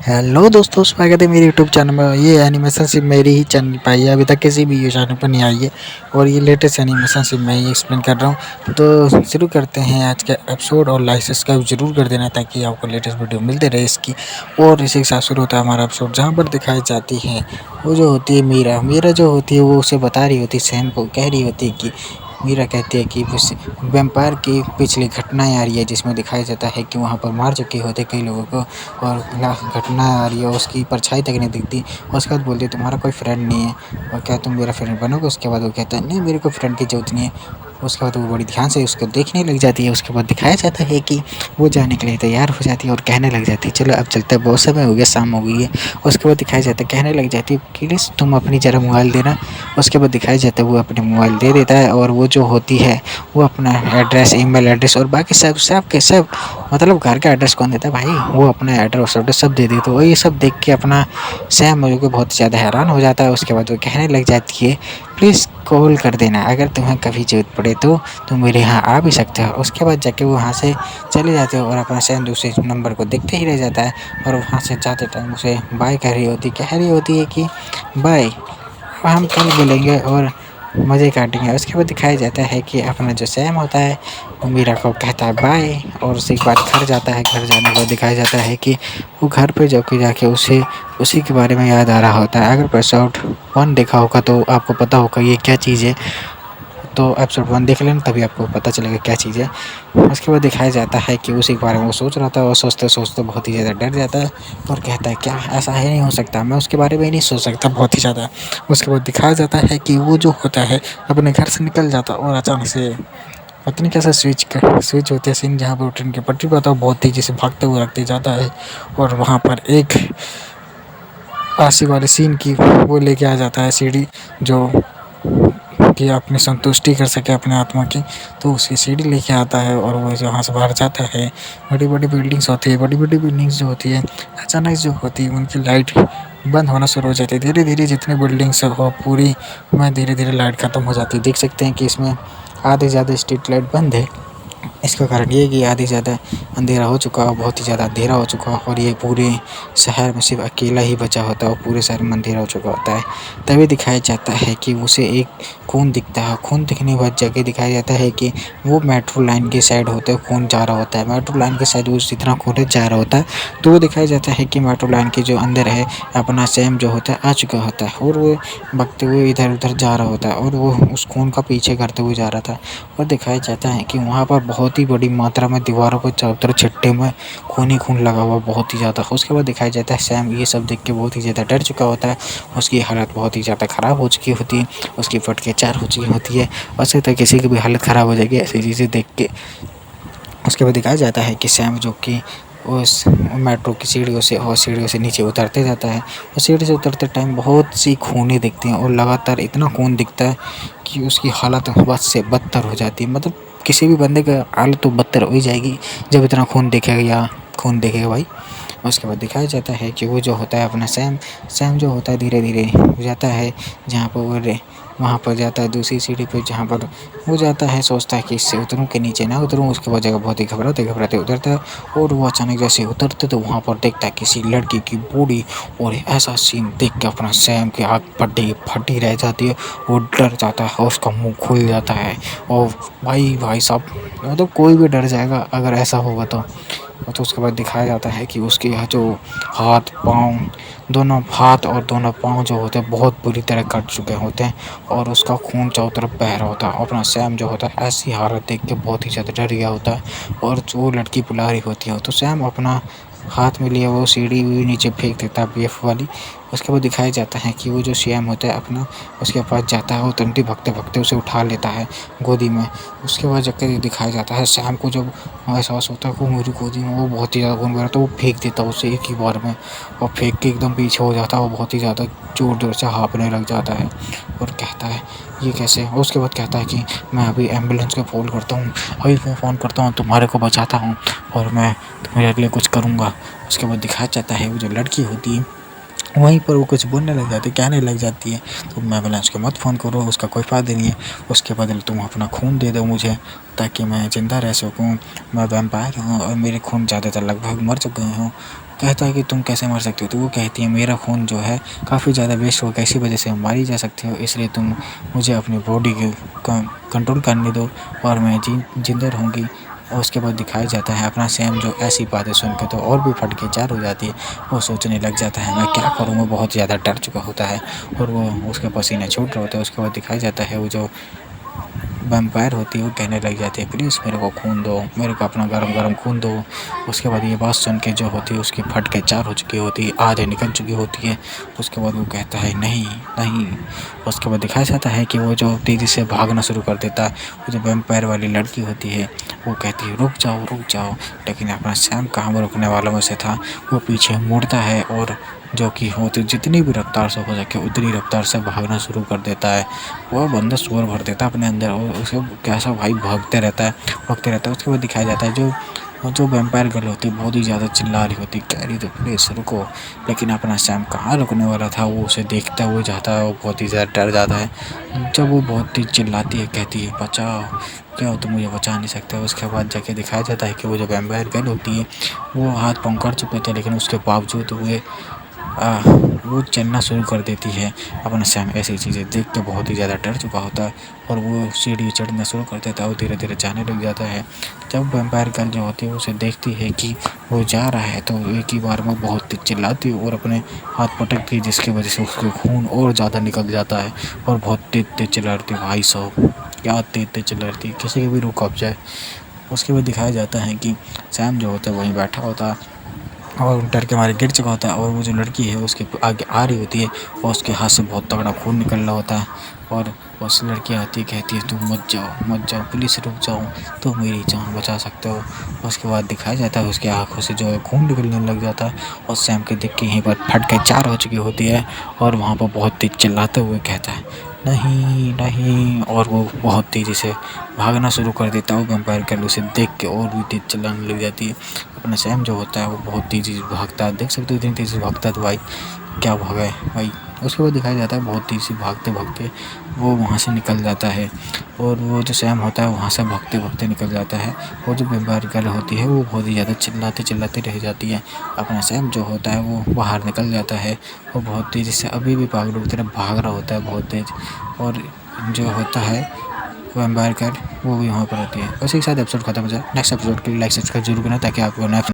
Hello दोस्तों, स्वागत है मेरे यूट्यूब चैनल में। ये एनिमेशन सिर्फ मेरी ही चैनल पर आई है, अभी तक किसी भी चैनल पर नहीं आई है। और ये लेटेस्ट एनिमेशन सिर्फ मैं ही एक्सप्लेन कर रहा हूँ। तो शुरू करते हैं आज का एपिसोड, और लाइक सब्सक्राइब जरूर कर देना ताकि आपको लेटेस्ट वीडियो मिलते रहे इसकी। और इसी के साथ शुरू होता है हमारा एपिसोड, जहाँ पर दिखाई जाती है वो जो होती है मीरा। मीरा जो होती है वो उसे बता रही होती है, सैम को कह रही होती है कि मीरा कहती है कि उस वैम्पायर की पिछली घटनाएं आ रही है, जिसमें दिखाया जाता है कि वहाँ पर मार चुके होते कई लोगों को। और घटना आ रही है, उसकी परछाई तक नहीं दिखती। उसके बाद बोलती है तुम्हारा कोई फ्रेंड नहीं है, और क्या तुम मेरा फ्रेंड बनोगे? उसके बाद वो कहता है नहीं, मेरे को फ्रेंड की जरूरत नहीं है। उसके बाद वो बड़ी ध्यान से उसको देखने लग जाती है। उसके बाद दिखाया जाता है कि वो जाने के लिए तैयार हो जाती है और कहने लग जाती है चलो अब चलते हैं, बहुत समय हो गया, शाम हो गई है। उसके बाद दिखाया जाता है कहने लग जाती है प्लीज़ तुम अपनी जरा मोबाइल देना। उसके बाद दिखाया जाता है वो अपने मोबाइल दे देता है, और वो जो होती है वो अपना एड्रेस, ईमेल एड्रेस और बाकी सब सब के सब, मतलब घर का एड्रेस कौन देता है भाई, वो अपना एड्रेस एड्रेस सब दे देते। तो ये सब देख के अपना सैम मुझे को बहुत ज़्यादा हैरान हो जाता है। उसके बाद वो कहने लग जाती है प्लीज़ कॉल कर देना, अगर तुम्हें कभी ज़रूरत पड़े तो तुम मेरे यहाँ आ भी सकते हो। उसके बाद जाके वो वहाँ से चले जाते हो, और अपना सैम दूसरे नंबर को देखते ही रह जाता है। और वहाँ से जाते टाइम उसे बाय कह रही होती है कि बाय, हम कल मिलेंगे और मज़े काटेंगे। उसके बाद दिखाया जाता है कि अपना जो सैम होता है वो मीरा को कहता है बाय, और उसी के बाद घर जाता है। घर जाने के बाद दिखाया जाता है कि वो घर पे जाके उसे उसी के बारे में याद आ रहा होता है। अगर एपिसोड 1 देखा होगा तो आपको पता होगा ये क्या चीज़ है। तो एपिसोड 1 देख लेना, तभी आपको पता चलेगा क्या चीज़ है। उसके बाद दिखाया जाता है कि उसी के बारे में वो सोच रहा था, और सोचते सोचते बहुत ही ज़्यादा डर जाता है और कहता है क्या ऐसा है, नहीं हो सकता, मैं उसके बारे में ही नहीं सोच सकता, बहुत ही ज़्यादा। उसके बाद दिखाया जाता है कि वो जो होता है अपने घर से निकल जाता, और अचानक से पता नहीं कैसा स्विच होते हैं सीन, जहाँ पर ट्रेन की पटरी पर आता है, बहुत तेज़ी से भागते हुए रखते जाता है। और वहाँ पर एक आशी वाले सीन की वो लेके आ जाता है सीढ़ी, जो कि अपनी संतुष्टि कर सके अपने आत्मा की। तो उसकी सीढ़ी लेके आता है, और वो जहाँ से बाहर जाता है बड़ी बड़ी बिल्डिंग्स होती है। बड़ी बड़ी बिल्डिंग्स जो होती है अचानक जो होती है उनकी लाइट बंद होना शुरू हो जाती है। धीरे धीरे जितनी बिल्डिंग्स हो पूरी में धीरे धीरे लाइट ख़त्म हो जाती है। देख सकते हैं कि इसमें आधे ज़्यादा स्ट्रीट लाइट बंद है। इसका कारण ये है कि आधे ज़्यादा अंधेरा हो चुका है, बहुत ही ज़्यादा अंधेरा हो चुका है, और ये पूरे शहर में सिर्फ अकेला ही बचा होता है, और पूरे शहर में अंधेरा हो चुका होता है। तभी दिखाया जाता है कि उसे एक खून दिखता है। खून दिखने के बाद जगह दिखाया जाता है कि वो मेट्रो लाइन के साइड होते हैं, खून जा रहा होता है मेट्रो लाइन के साइड, उस इतना खून जा रहा होता है। तो वो दिखाया जाता है कि मेट्रो लाइन के जो अंदर है अपना सैम जो होता है आ चुका होता है, और वो भागते हुए इधर उधर जा रहा होता है, और वो उस खून का पीछे करते हुए जा रहा था। और दिखाया जाता है कि वहाँ पर बहुत ही बड़ी मात्रा में दीवारों पर चारों तरफ छट्टे में खून ही खून लगा हुआ, बहुत ही ज़्यादा। उसके बाद दिखाया जाता है सैम ये सब देख के बहुत ही ज़्यादा डर चुका होता है। उसकी हालत बहुत ही ज़्यादा ख़राब हो चुकी होती है, उसकी फटके चार हो चुकी होती है। वैसे तो किसी की भी हालत ख़राब हो जाएगी ऐसी चीज़ें देख के। उसके बाद दिखाया जाता है कि सैम जो कि उस मेट्रो की सीढ़ियों से नीचे उतरते जाता है, और सीढ़ी से उतरते टाइम बहुत सी खूनें दिखती हैं, और लगातार इतना खून दिखता है कि उसकी हालत बद से बदतर हो जाती है। मतलब किसी भी बंदे का हालत तो बदतर हो ही जाएगी जब इतना खून देखेगा भाई। उसके बाद दिखाया जाता है कि वो जो होता है अपना सैम जो होता है धीरे धीरे जाता है जहाँ पर वो वहाँ पर जाता है दूसरी सीढ़ी पे, जहाँ पर वो जाता है, सोचता है कि इससे उतरूँ कि नीचे ना उतरूँ। उसके बाद जगह बहुत ही घबराते घबराते उतरता है, और वो अचानक जैसे उतरते तो वहाँ पर देखता है किसी लड़की की बॉडी, और ऐसा सीन देख के अपना सैम की आँख फटी रह जाती है। वो डर जाता है, उसका मुँह खुल जाता है। और भाई साहब, मतलब कोई भी डर जाएगा अगर ऐसा होगा तो। तो उसके बाद दिखाया जाता है कि उसके जो दोनों हाथ और दोनों पाँव जो होते हैं बहुत बुरी तरह कट चुके होते हैं, और उसका खून चारों तरफ बह रहा होता है। अपना सैम जो होता है ऐसी हालत देख के बहुत ही ज़्यादा डर गया होता है, और जो लड़की बुला रही होती है तो सैम अपना हाथ में लिए वो सीढ़ी भी नीचे फेंक देता है बीएफ वाली। उसके बाद दिखाया जाता है कि वो जो सैम होता है अपना उसके पास जाता है, वो तुरंत ही भगते भगते उसे उठा लेता है गोदी में। उसके बाद जाकर दिखाया जाता है सैम को जब एहसास होता है कि मेरी गोदी में वो बहुत ही ज़्यादा खून बह रहा, तो वो फेंक देता है उसे एक ही बार में, और फेंक के एकदम पीछे हो जाता है। वो बहुत ही ज़्यादा ज़ोर ज़ोर से हाँफने लग जाता है, और कहता है ये कैसे। उसके बाद कहता है कि मैं अभी एम्बुलेंस को फ़ोन करता हूँ, अभी मैं फ़ोन करता हूँ, तुम्हारे को बचाता हूँ, और मैं तुम्हारे लिए कुछ करूँगा। उसके बाद दिखाया जाता है वो जो लड़की होती है वहीं पर वो कुछ बोलने लग जाती है, कहने लग जाती है तो मैं एम्बुलेंस को मत फ़ोन करो, उसका कोई फ़ायदा नहीं है, उसके बदले तुम अपना खून दे दो मुझे ताकि मैं ज़िंदा रह सकूं। मैं वैम्पायर हूँ और मेरे खून ज़्यादातर लगभग मर चुके हों, कहता है कि तुम कैसे मर सकते हो, तो वो कहती है मेरा खून जो है काफ़ी ज़्यादा वेस्ट होगा, इसी वजह से मारी जा सकती हो, इसलिए तुम मुझे अपनी बॉडी के कंट्रोल करने दो और मैं जिंदा रहूँगी। और उसके बाद दिखाया जाता है अपना सैम जो ऐसी बातें सुन के तो और भी फट के चार हो जाती है। वो सोचने लग जाता है मैं क्या करूँ, वो बहुत ज़्यादा डर चुका होता है और वो उसके पसीने छूट रहे होते हैं। उसके बाद दिखाया जाता है वो जो वैम्पायर होती है वो कहने लग जाती है प्लीज़ मेरे को खून दो, मेरे को अपना गरम गरम खून दो। उसके बाद ये बात सुन के जो होती है उसकी फट के चार हो चुकी होती है, आधे निकल चुकी होती है। उसके बाद वो कहता है नहीं नहीं। उसके बाद दिखाया जाता है कि वो जो तेज़ी से भागना शुरू कर देता है। वो जो वैम्पायर वाली लड़की होती है वो कहती है रुक जाओ, लेकिन अपना सैम कहाँ रुकने वालों में से था। वो पीछे मुड़ता है और जो कि होती जितनी भी रफ्तार से हो सके उतनी रफ्तार से भागना शुरू कर देता है। वो बंदा सुअर भर देता है अपने अंदर और उसे कैसा भाई भागते रहता है। उसके बाद दिखाया जाता है जो वैम्पायर गर्ल होती है बहुत ही ज़्यादा चिल्ला रही होती, कह रही तो प्लीज़ रुको, लेकिन अपना सैम कहाँ रुकने वाला था। वो उसे देखता हुआ जाता है, वो बहुत ही ज़्यादा डर जाता है। जब वो बहुत ही चिल्लाती है, कहती है बचाओ, क्या हो तुम मुझे बचा नहीं सकते। उसके बाद जाके दिखाया जाता है कि वो जो वैम्पायर गर्ल होती है वो हाथ पाँव कर चुके थे, लेकिन उसके बावजूद वो चलना शुरू कर देती है। अपना सैम ऐसी चीज़ें देख के बहुत ही ज़्यादा डर चुका होता है और वो सीढ़ी चढ़ना शुरू कर देता है और धीरे धीरे जाने लग जाता है। जब वैम्पायर गर्ल जो होती है उसे देखती है कि वो जा रहा है तो एक ही बार में बहुत तेज चिल्लाती है और अपने हाथ पटकती है, जिसकी वजह से उसके खून और ज़्यादा निकल जाता है और बहुत तेज तेज चिल्लाती है। भाई साहब क्या तेज तेज चिल्लाती है, किसी के भी रूह कांप जाए। उसके बाद दिखाया जाता है कि सैम जो होता है वहीं बैठा होता है और डर के मारे गिर चुका होता है और वो जो लड़की है उसके आगे आ रही होती है और उसके हाथ से बहुत तगड़ा खून निकल रहा होता है और उस लड़की आती है कहती है तुम मत जाओ प्लीज़ रुक जाओ, तो मेरी जान बचा सकते हो। उसके बाद दिखाया जाता है उसकी आंखों से जो है खून निकलने लग जाता है और सैम के देख के यहीं पर फट के चार हो चुकी होती है और वहाँ पर बहुत तेज चिल्लाते हुए कहता है नहीं नहीं, और वो बहुत तेज़ी से भागना शुरू कर देता है। वो वैम्पायर गर्ल उसे देख के और भी तेज चिल्लाने लग जाती है। अपना सैम जो होता है वो बहुत तेज़ी से भागता है, देख सकते हो इतनी तेज़ी से भागता है तो भाई क्या भागा है भाई। उसके बाद दिखाया जाता है बहुत तेज़ी से भागते भागते वो वहाँ से निकल जाता है और वो जो सैम होता है वहाँ से भागते भागते निकल जाता है। और जो वैम्पायर गर्ल होती है वो बहुत ही ज़्यादा चिल्लाते रह जाती है। अपना सैम जो होता है वो बाहर निकल जाता है वो बहुत तेज़ी से अभी भी पागलों की तरह भाग रहा होता है बहुत तेज़। और जो होता है वैम्पायर गर्ल वो भी वहाँ पर होती है। उसी के साथ एपिसोड खत्म हो जाए। नेक्स्ट एपिसोड के लिए लाइक सब्सक्राइब जरूर करना ताकि आपको नेक्स्ट